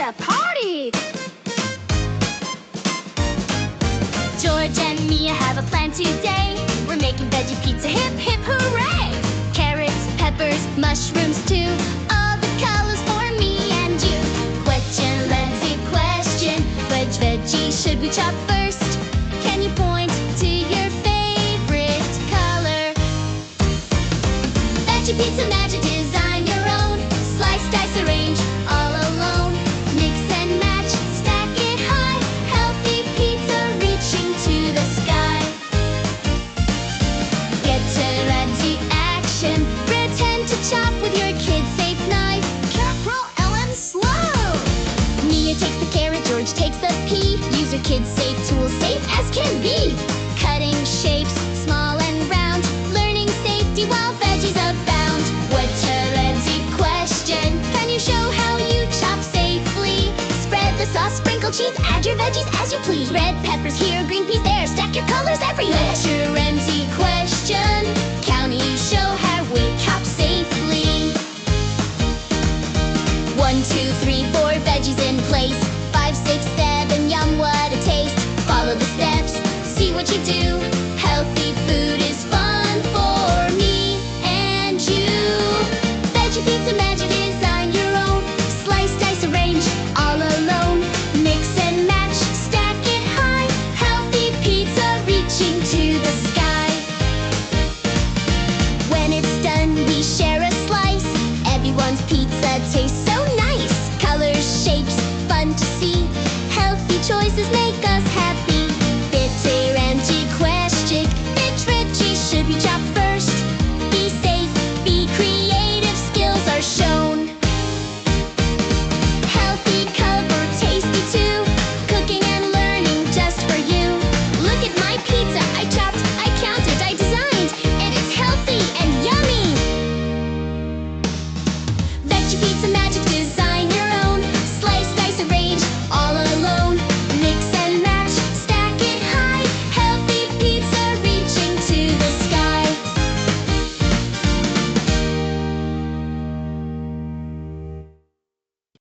pizza party! George and Mia have a plan today. We're making veggie pizza, hip hip hooray! Carrots, peppers, mushrooms too. All the colors for me and you. Question, Lindsay, question. Which veggie should we chop first? Can you point to your favorite color? Veggie Pizza Magic, design your own. Slice, dice, arrange, all alone. Mix and match, stack it high. Healthy pizza reaching to the sky. Get to ready action. Pretend to chop with your kids' safe knife. Careful, Ellen, slow. Mia takes the carrot, George takes the pea. Use your kids' safe tools, safe as can be. Cutting shapes, small and round. Learning safety while veggies abound. What's a ready question? Can you show how you chop safely? Spread the sauce, sprinkle cheese, add your veggies as you please. Red peppers here, green peas there, stack your colors everywhere. What's your empty question? Can you show how we chop safely? 1, 2, 3, 4, veggies in place. 5, 6, 7, yum, what a taste. Follow the steps, see what you do.